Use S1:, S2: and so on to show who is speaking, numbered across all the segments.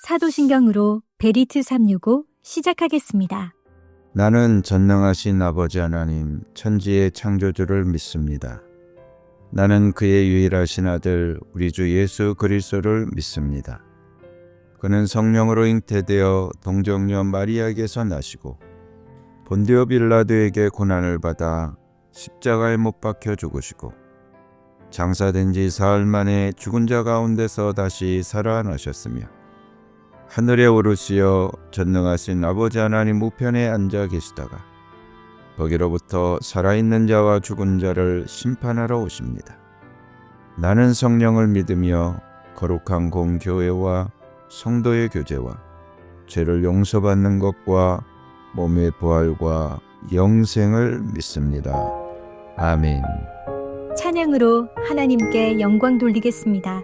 S1: 사도신경으로 베리트 365 시작하겠습니다.
S2: 나는 전능하신 아버지 하나님 천지의 창조주를 믿습니다. 나는 그의 유일하신 아들 우리 주 예수 그리스도를 믿습니다. 그는 성령으로 잉태되어 동정녀 마리아에게서 나시고 본디오 빌라도에게 고난을 받아 십자가에 못 박혀 죽으시고 장사된 지 사흘 만에 죽은 자 가운데서 다시 살아나셨으며 하늘에 오르시어 전능하신 아버지 하나님 우편에 앉아 계시다가 거기로부터 살아있는 자와 죽은 자를 심판하러 오십니다. 나는 성령을 믿으며 거룩한 공교회와 성도의 교제와 죄를 용서받는 것과 몸의 부활과 영생을 믿습니다. 아멘.
S1: 찬양으로 하나님께 영광 돌리겠습니다.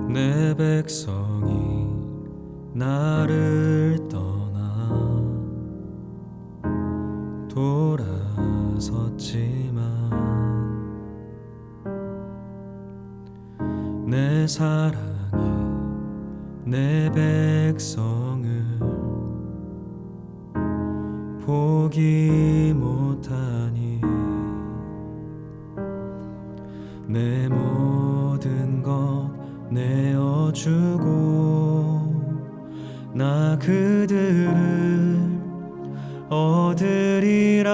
S3: 내 백성이 나를 떠나 돌아섰지만 내 사랑이 내 백성을 포기 못하니 내 모든 것 내어주고 나 그들을 얻으리라.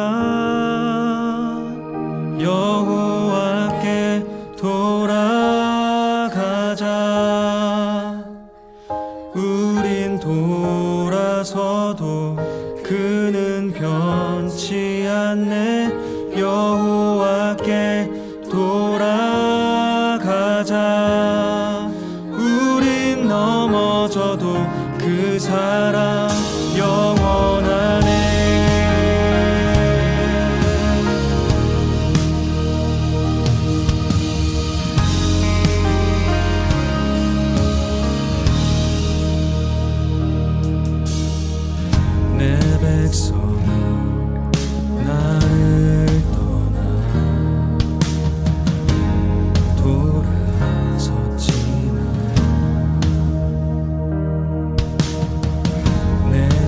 S3: 여호와께 돌아가자. 우린 돌아서도 그는 변치 않네. 여호와께 돌아가자. 우린 넘어져도 그 사랑 영원하네. 내 백성이 나를 떠나 돌아섰지만 내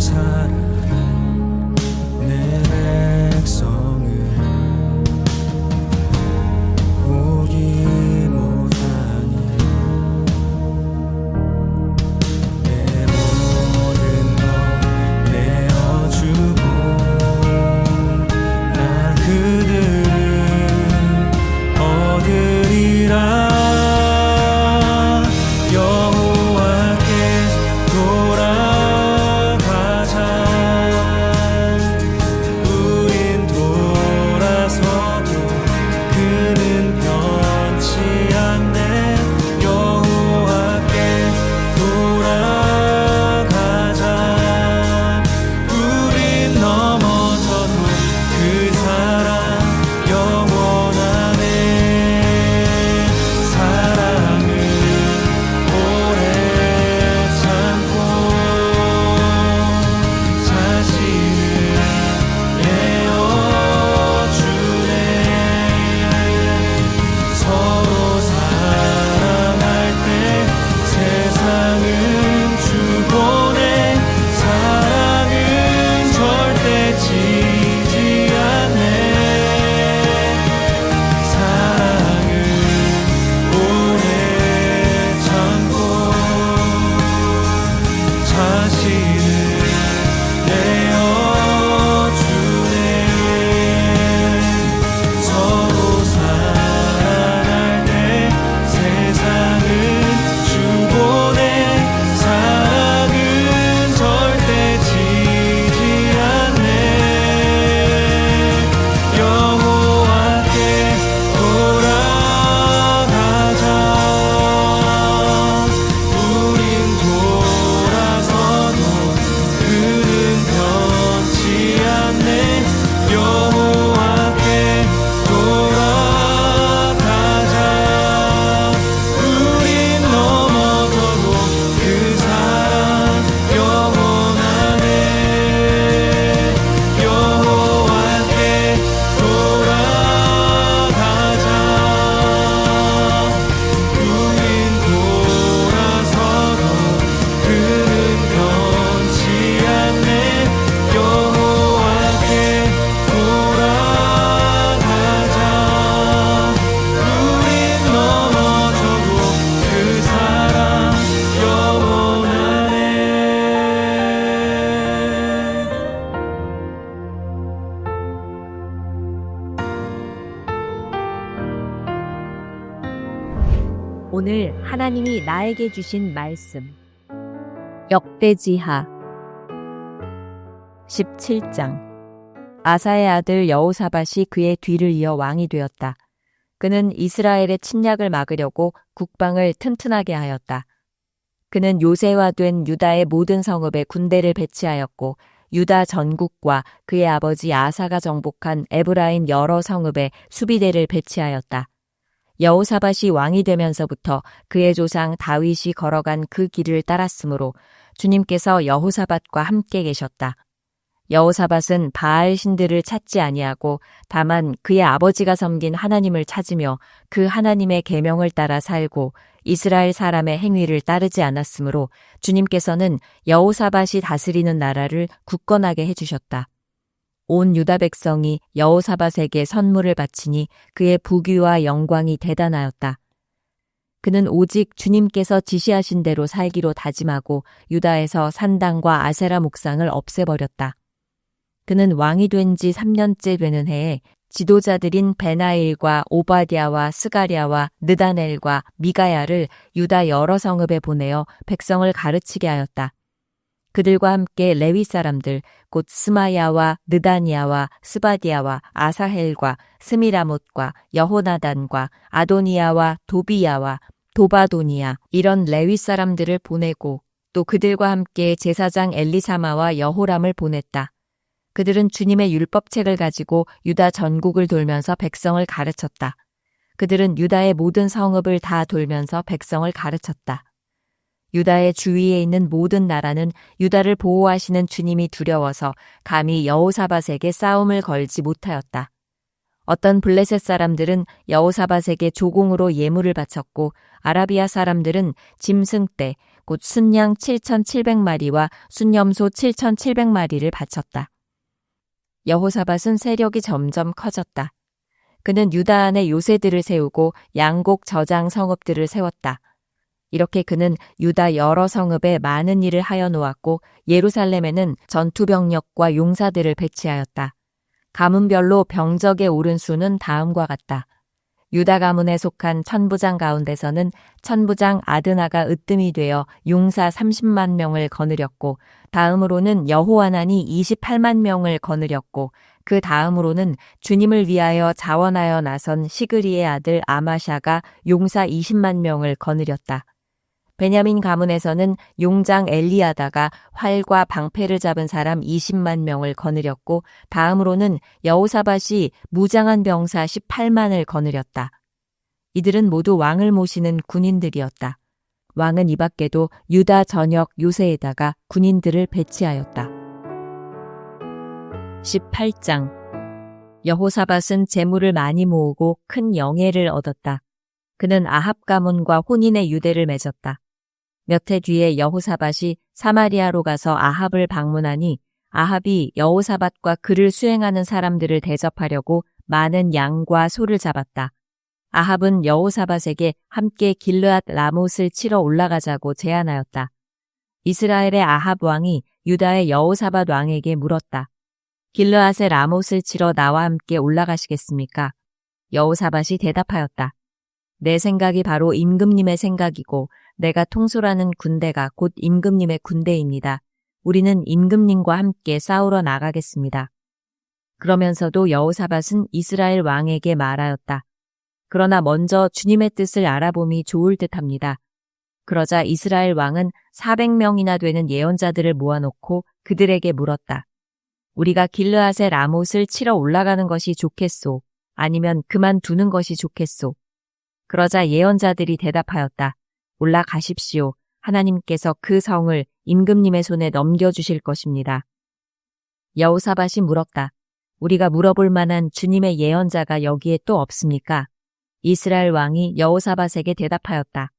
S4: 오늘 하나님이 나에게 주신 말씀. 역대지하 17장. 아사의 아들 여호사밧이 그의 뒤를 이어 왕이 되었다. 그는 이스라엘의 침략을 막으려고 국방을 튼튼하게 하였다. 그는 요새화된 유다의 모든 성읍에 군대를 배치하였고 유다 전국과 그의 아버지 아사가 정복한 에브라임 여러 성읍에 수비대를 배치하였다. 여호사밧이 왕이 되면서부터 그의 조상 다윗이 걸어간 그 길을 따랐으므로 주님께서 여호사밧과 함께 계셨다. 여호사밧은 바알 신들을 찾지 아니하고 다만 그의 아버지가 섬긴 하나님을 찾으며 그 하나님의 계명을 따라 살고 이스라엘 사람의 행위를 따르지 않았으므로 주님께서는 여호사밧이 다스리는 나라를 굳건하게 해주셨다. 온 유다 백성이 여호사밧에게 선물을 바치니 그의 부귀와 영광이 대단하였다. 그는 오직 주님께서 지시하신 대로 살기로 다짐하고 유다에서 산당과 아세라 목상을 없애버렸다. 그는 왕이 된 지 3년째 되는 해에 지도자들인 베나일과 오바댜와 스가랴와 느다넬과 미가야를 유다 여러 성읍에 보내어 백성을 가르치게 하였다. 그들과 함께 레위 사람들 곧 스마야와 느다니아와 스바디아와 아사헬과 스미라못과 여호나단과 아도니아와 도비야와 도바도니아 이런 레위 사람들을 보내고 또 그들과 함께 제사장 엘리사마와 여호람을 보냈다. 그들은 주님의 율법책을 가지고 유다 전국을 돌면서 백성을 가르쳤다. 그들은 유다의 모든 성읍을 다 돌면서 백성을 가르쳤다. 유다의 주위에 있는 모든 나라는 유다를 보호하시는 주님이 두려워서 감히 여호사밧에게 싸움을 걸지 못하였다. 어떤 블레셋 사람들은 여호사밧에게 조공으로 예물을 바쳤고 아라비아 사람들은 짐승떼 곧 순양 7,700마리와 순염소 7,700마리를 바쳤다. 여호사밧은 세력이 점점 커졌다. 그는 유다 안에 요새들을 세우고 양곡 저장 성읍들을 세웠다. 이렇게 그는 유다 여러 성읍에 많은 일을 하여 놓았고 예루살렘에는 전투병력과 용사들을 배치하였다. 가문별로 병적에 오른 수는 다음과 같다. 유다 가문에 속한 천부장 가운데서는 천부장 아드나가 으뜸이 되어 용사 30만 명을 거느렸고 다음으로는 여호하난이 28만 명을 거느렸고 그 다음으로는 주님을 위하여 자원하여 나선 시그리의 아들 아마샤가 용사 20만 명을 거느렸다. 베냐민 가문에서는 용장 엘리야다가 활과 방패를 잡은 사람 20만 명을 거느렸고 다음으로는 여호사밧이 무장한 병사 18만을 거느렸다. 이들은 모두 왕을 모시는 군인들이었다. 왕은 이 밖에도 유다 전역 요새에다가 군인들을 배치하였다. 18장. 여호사밧은 재물을 많이 모으고 큰 영예를 얻었다. 그는 아합 가문과 혼인의 유대를 맺었다. 몇 해 뒤에 여호사밧이 사마리아로 가서 아합을 방문하니 아합이 여호사밧과 그를 수행하는 사람들을 대접하려고 많은 양과 소를 잡았다. 아합은 여호사밧에게 함께 길르앗 라못을 치러 올라가자고 제안하였다. 이스라엘의 아합 왕이 유다의 여호사밧 왕에게 물었다. 길르앗의 라못을 치러 나와 함께 올라가시겠습니까? 여호사밧이 대답하였다. 내 생각이 바로 임금님의 생각이고 내가 통솔하는 군대가 곧 임금님의 군대입니다. 우리는 임금님과 함께 싸우러 나가겠습니다. 그러면서도 여호사밧은 이스라엘 왕에게 말하였다. 그러나 먼저 주님의 뜻을 알아봄이 좋을 듯합니다. 그러자 이스라엘 왕은 400명이나 되는 예언자들을 모아놓고 그들에게 물었다. 우리가 길르앗의 라못을 치러 올라가는 것이 좋겠소? 아니면 그만두는 것이 좋겠소? 그러자 예언자들이 대답하였다. 올라가십시오. 하나님께서 그 성을 임금님의 손에 넘겨주실 것입니다. 여호사밧이 물었다. 우리가 물어볼 만한 주님의 예언자가 여기에 또 없습니까? 이스라엘 왕이 여호사밧에게 대답하였다.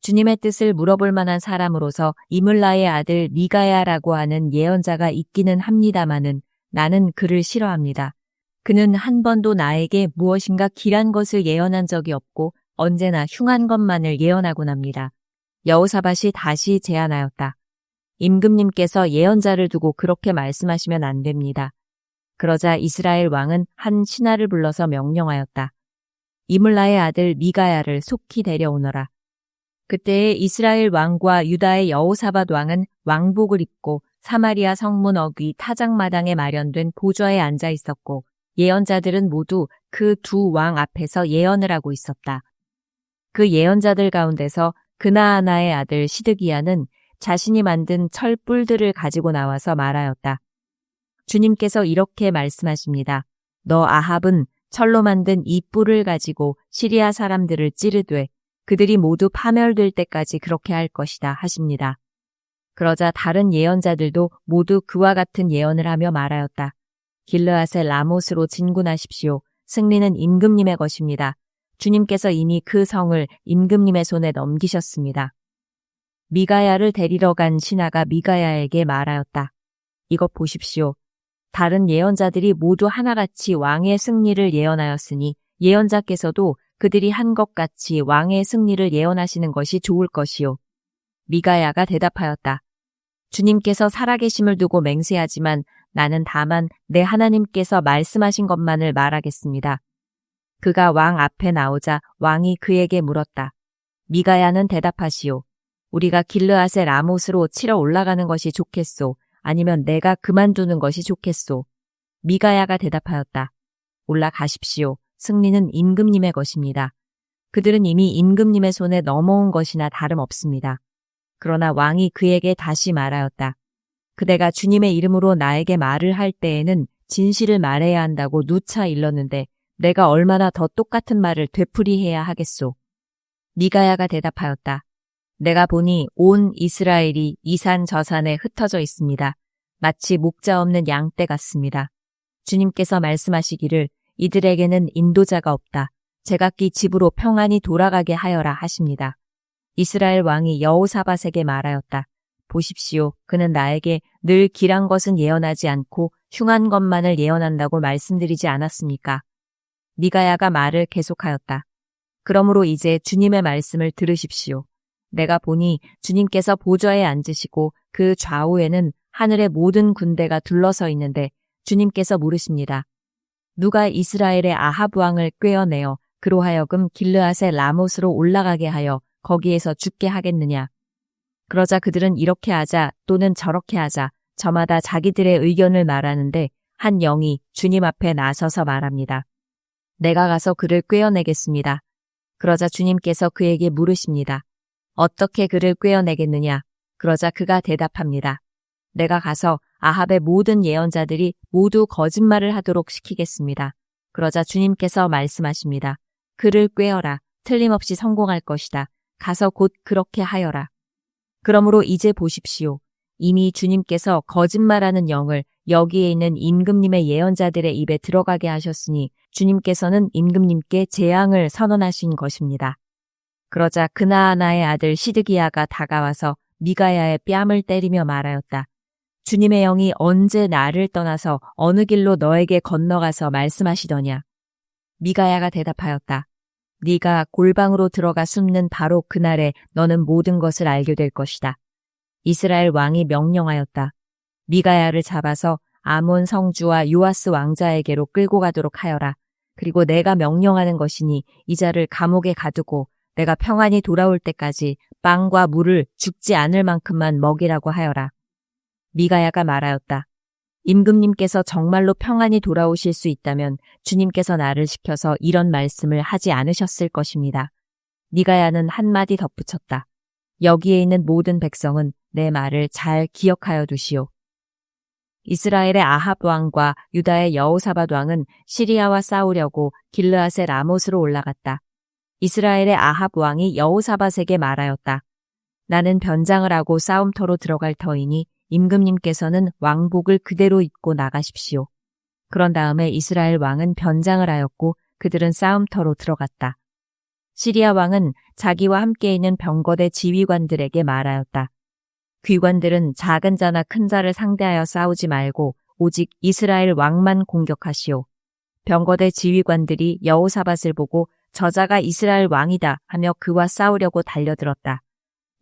S4: 주님의 뜻을 물어볼 만한 사람으로서 이물라의 아들 미가야라고 하는 예언자가 있기는 합니다마는 나는 그를 싫어합니다. 그는 한 번도 나에게 무엇인가 길한 것을 예언한 적이 없고 언제나 흉한 것만을 예언하곤 합니다. 여호사밧이 다시 제안하였다. 임금님께서 예언자를 두고 그렇게 말씀하시면 안 됩니다. 그러자 이스라엘 왕은 한 신하를 불러서 명령하였다. 이물라의 아들 미가야를 속히 데려오너라. 그때에 이스라엘 왕과 유다의 여호사밧 왕은 왕복을 입고 사마리아 성문 어귀 타작마당에 마련된 보좌에 앉아 있었고 예언자들은 모두 그 두 왕 앞에서 예언을 하고 있었다. 그 예언자들 가운데서 그나아나의 아들 시드기야는 자신이 만든 철 뿔들을 가지고 나와서 말하였다. 주님께서 이렇게 말씀하십니다. 너 아합은 철로 만든 이 뿔을 가지고 시리아 사람들을 찌르되 그들이 모두 파멸될 때까지 그렇게 할 것이다 하십니다. 그러자 다른 예언자들도 모두 그와 같은 예언을 하며 말하였다. 길르앗의 라못으로 진군하십시오. 승리는 임금님의 것입니다. 주님께서 이미 그 성을 임금님의 손에 넘기셨습니다. 미가야를 데리러 간 신하가 미가야에게 말하였다. 이것 보십시오. 다른 예언자들이 모두 하나같이 왕의 승리를 예언하였으니 예언자께서도 그들이 한 것 같이 왕의 승리를 예언하시는 것이 좋을 것이요. 미가야가 대답하였다. 주님께서 살아계심을 두고 맹세하지만 나는 다만 내 하나님께서 말씀하신 것만을 말하겠습니다. 그가 왕 앞에 나오자 왕이 그에게 물었다. 미가야는 대답하시오. 우리가 길르앗의 라못으로 치러 올라가는 것이 좋겠소. 아니면 내가 그만두는 것이 좋겠소. 미가야가 대답하였다. 올라가십시오. 승리는 임금님의 것입니다. 그들은 이미 임금님의 손에 넘어온 것이나 다름없습니다. 그러나 왕이 그에게 다시 말하였다. 그대가 주님의 이름으로 나에게 말을 할 때에는 진실을 말해야 한다고 누차 일렀는데 내가 얼마나 더 똑같은 말을 되풀이해야 하겠소. 미가야가 대답하였다. 내가 보니 온 이스라엘이 이 산 저 산에 흩어져 있습니다. 마치 목자 없는 양떼 같습니다. 주님께서 말씀하시기를 이들에게는 인도자가 없다. 제각기 집으로 평안히 돌아가게 하여라 하십니다. 이스라엘 왕이 여호사밧에게 말하였다. 보십시오. 그는 나에게 늘 길한 것은 예언하지 않고 흉한 것만을 예언한다고 말씀드리지 않았습니까? 미가야가 말을 계속하였다. 그러므로 이제 주님의 말씀을 들으십시오. 내가 보니 주님께서 보좌에 앉으시고 그 좌우에는 하늘의 모든 군대가 둘러서 있는데 주님께서 물으십니다. 누가 이스라엘의 아합 왕을 꿰어내어 그로 하여금 길르앗의 라못으로 올라가게 하여 거기에서 죽게 하겠느냐. 그러자 그들은 이렇게 하자 또는 저렇게 하자 저마다 자기들의 의견을 말하는데 한 영이 주님 앞에 나서서 말합니다. 내가 가서 그를 꿰어내겠습니다. 그러자 주님께서 그에게 물으십니다. 어떻게 그를 꿰어내겠느냐? 그러자 그가 대답합니다. 내가 가서 아합의 모든 예언자들이 모두 거짓말을 하도록 시키겠습니다. 그러자 주님께서 말씀하십니다. 그를 꿰어라. 틀림없이 성공할 것이다. 가서 곧 그렇게 하여라. 그러므로 이제 보십시오. 이미 주님께서 거짓말하는 영을 여기에 있는 임금님의 예언자들의 입에 들어가게 하셨으니 주님께서는 임금님께 재앙을 선언하신 것입니다. 그러자 그나아나의 아들 시드기야가 다가와서 미가야의 뺨을 때리며 말하였다. 주님의 영이 언제 나를 떠나서 어느 길로 너에게 건너가서 말씀하시더냐. 미가야가 대답하였다. 네가 골방으로 들어가 숨는 바로 그날에 너는 모든 것을 알게 될 것이다. 이스라엘 왕이 명령하였다. 미가야를 잡아서 아몬 성주와 요아스 왕자에게로 끌고 가도록 하여라. 그리고 내가 명령하는 것이니 이 자를 감옥에 가두고 내가 평안히 돌아올 때까지 빵과 물을 죽지 않을 만큼만 먹이라고 하여라. 미가야가 말하였다. 임금님께서 정말로 평안히 돌아오실 수 있다면 주님께서 나를 시켜서 이런 말씀을 하지 않으셨을 것입니다. 미가야는 한마디 덧붙였다. 여기에 있는 모든 백성은 내 말을 잘 기억하여 두시오. 이스라엘의 아합 왕과 유다의 여호사밧 왕은 시리아와 싸우려고 길르앗의 라못으로 올라갔다. 이스라엘의 아합 왕이 여호사밧에게 말하였다. 나는 변장을 하고 싸움터로 들어갈 터이니 임금님께서는 왕복을 그대로 입고 나가십시오. 그런 다음에 이스라엘 왕은 변장을 하였고 그들은 싸움터로 들어갔다. 시리아 왕은 자기와 함께 있는 병거대 지휘관들에게 말하였다. 귀관들은 작은 자나 큰 자를 상대하여 싸우지 말고 오직 이스라엘 왕만 공격하시오. 병거대 지휘관들이 여호사밧을 보고 저자가 이스라엘 왕이다 하며 그와 싸우려고 달려들었다.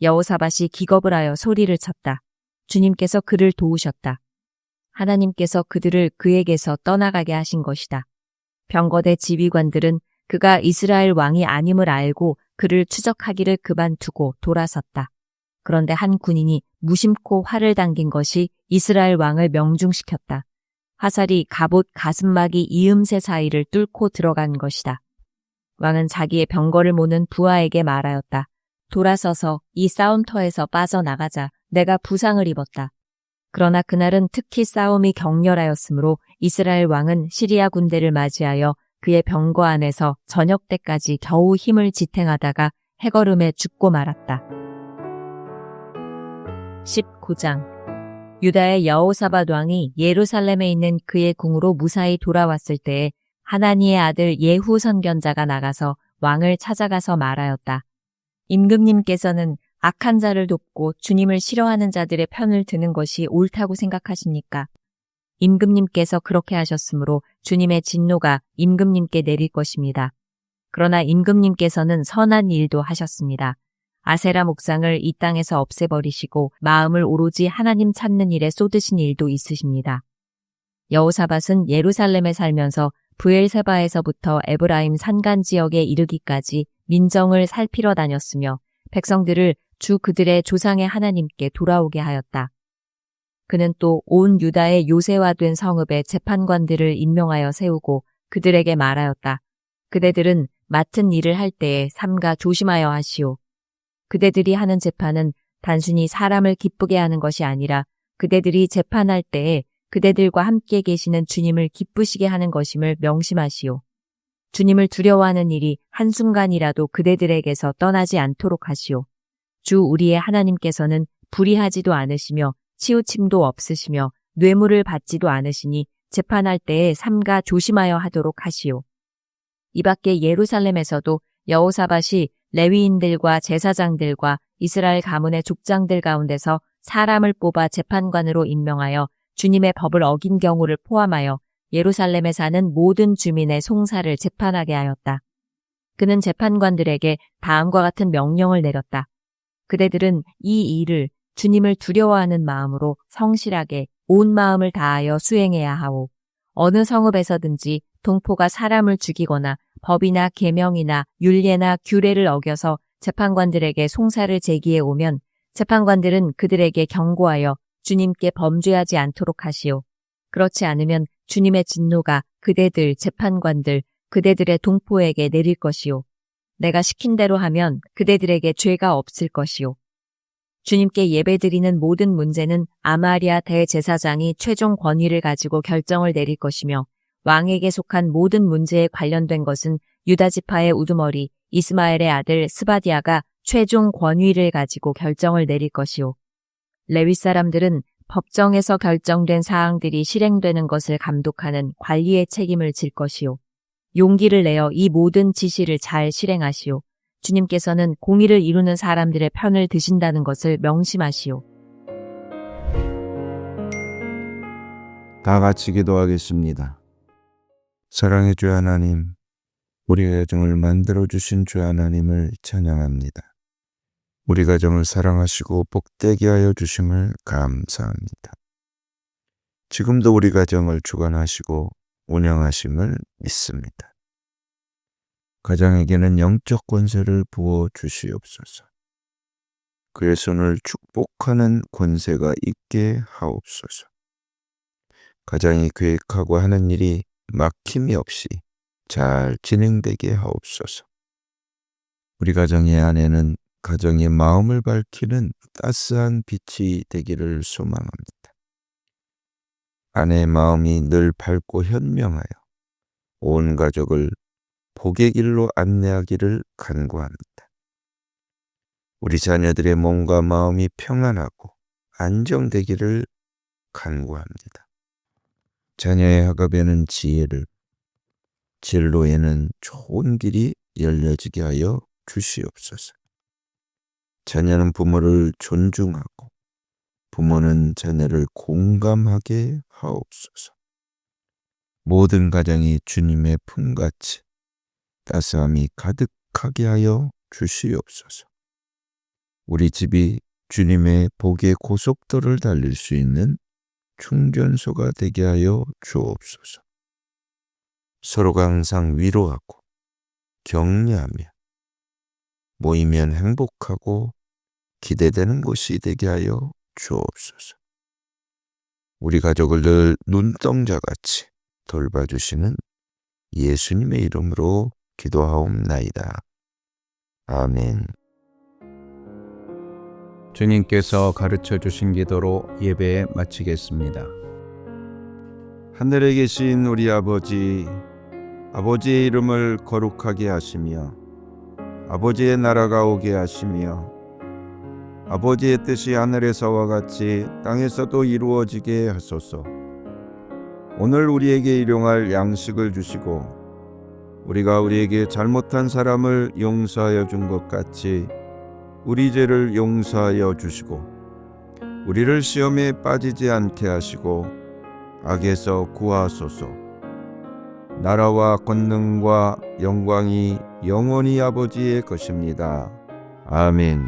S4: 여호사밧이 기겁을 하여 소리를 쳤다. 주님께서 그를 도우셨다. 하나님께서 그들을 그에게서 떠나가게 하신 것이다. 병거대 지휘관들은 그가 이스라엘 왕이 아님을 알고 그를 추적하기를 그만두고 돌아섰다. 그런데 한 군인이 무심코 활을 당긴 것이 이스라엘 왕을 명중시켰다. 화살이 갑옷 가슴막이 이음새 사이를 뚫고 들어간 것이다. 왕은 자기의 병거를 모는 부하에게 말하였다. 돌아서서 이 싸움터에서 빠져나가자. 내가 부상을 입었다. 그러나 그날은 특히 싸움이 격렬하였으므로 이스라엘 왕은 시리아 군대를 맞이하여 그의 병거 안에서 저녁 때까지 겨우 힘을 지탱하다가 해걸음에 죽고 말았다. 19장 유다의 여호사밧 왕이 예루살렘에 있는 그의 궁으로 무사히 돌아왔을 때에 하나니의 아들 예후 선견자가 나가서 왕을 찾아가서 말하였다. 임금님께서는 악한 자를 돕고 주님을 싫어하는 자들의 편을 드는 것이 옳다고 생각하십니까? 임금님께서 그렇게 하셨으므로 주님의 진노가 임금님께 내릴 것입니다. 그러나 임금님께서는 선한 일도 하셨습니다. 아세라 목상을 이 땅에서 없애버리시고 마음을 오로지 하나님 찾는 일에 쏟으신 일도 있으십니다. 여호사밧은 예루살렘에 살면서 브엘세바에서부터 에브라임 산간 지역에 이르기까지 민정을 살피러 다녔으며 백성들을 주 그들의 조상의 하나님께 돌아오게 하였다. 그는 또 온 유다의 요새화된 성읍에 재판관들을 임명하여 세우고 그들에게 말하였다. 그대들은 맡은 일을 할 때에 삼가 조심하여 하시오. 그대들이 하는 재판은 단순히 사람을 기쁘게 하는 것이 아니라 그대들이 재판할 때에 그대들과 함께 계시는 주님을 기쁘시게 하는 것임을 명심하시오. 주님을 두려워하는 일이 한순간이라도 그대들에게서 떠나지 않도록 하시오. 주 우리의 하나님께서는 불의하지도 않으시며 치우침도 없으시며 뇌물을 받지도 않으시니 재판할 때에 삼가 조심하여 하도록 하시오. 이 밖에 예루살렘에서도 여호사밧이 레위인들과 제사장들과 이스라엘 가문의 족장들 가운데서 사람을 뽑아 재판관으로 임명하여 주님의 법을 어긴 경우를 포함하여 예루살렘에 사는 모든 주민의 송사를 재판하게 하였다. 그는 재판관들에게 다음과 같은 명령을 내렸다. 그대들은 이 일을 주님을 두려워하는 마음으로 성실하게 온 마음을 다하여 수행해야 하오. 어느 성읍에서든지 동포가 사람을 죽이거나 법이나 계명이나 율례나 규례를 어겨서 재판관들에게 송사를 제기해 오면 재판관들은 그들에게 경고하여 주님께 범죄하지 않도록 하시오. 그렇지 않으면 주님의 진노가 그대들 재판관들 그대들의 동포에게 내릴 것이오. 내가 시킨 대로 하면 그대들에게 죄가 없을 것이오. 주님께 예배드리는 모든 문제는 아마리아 대제사장이 최종 권위를 가지고 결정을 내릴 것이며 왕에게 속한 모든 문제에 관련된 것은 유다 지파의 우두머리 이스마엘의 아들 스바디아가 최종 권위를 가지고 결정을 내릴 것이오. 레위 사람들은 법정에서 결정된 사항들이 실행되는 것을 감독하는 관리의 책임을 질 것이오. 용기를 내어 이 모든 지시를 잘 실행하시오. 주님께서는 공의를 이루는 사람들의 편을 드신다는 것을 명심하시오.
S2: 다 같이 기도하겠습니다. 사랑의 주 하나님, 우리 가정을 만들어주신 주 하나님을 찬양합니다. 우리 가정을 사랑하시고 복되게 하여 주심을 감사합니다. 지금도 우리 가정을 주관하시고 운영하심을 믿습니다. 가장에게는 영적 권세를 부어 주시옵소서. 그의 손을 축복하는 권세가 있게 하옵소서. 가장이 계획하고 하는 일이 막힘이 없이 잘 진행되게 하옵소서. 우리 가정의 아내는 가정의 마음을 밝히는 따스한 빛이 되기를 소망합니다. 아내의 마음이 늘 밝고 현명하여 온 가족을 복의 길로 안내하기를 간구합니다. 우리 자녀들의 몸과 마음이 평안하고 안정되기를 간구합니다. 자녀의 학업에는 지혜를, 진로에는 좋은 길이 열려지게 하여 주시옵소서. 자녀는 부모를 존중하고 부모는 자녀를 공감하게 하옵소서. 모든 가정이 주님의 품같이 따스함이 가득하게 하여 주시옵소서. 우리 집이 주님의 복의 고속도를 달릴 수 있는 충전소가 되게 하여 주옵소서. 서로가 항상 위로하고 격려하며 모이면 행복하고 기대되는 곳이 되게 하여 주옵소서. 우리 가족을 늘 눈동자같이 돌봐주시는 예수님의 이름으로 기도하옵나이다. 아멘.
S5: 주님께서 가르쳐 주신 기도로 예배 마치겠습니다.
S2: 하늘에 계신 우리 아버지, 아버지의 이름을 거룩하게 하시며 아버지의 나라가 오게 하시며 아버지의 뜻이 하늘에서와 같이 땅에서도 이루어지게 하소서. 오늘 우리에게 일용할 양식을 주시고 우리가 우리에게 잘못한 사람을 용서하여 준 것 같이 우리 죄를 용서하여 주시고 우리를 시험에 빠지지 않게 하시고 악에서 구하소서. 나라와 권능과 영광이 영원히 아버지의 것입니다. 아멘.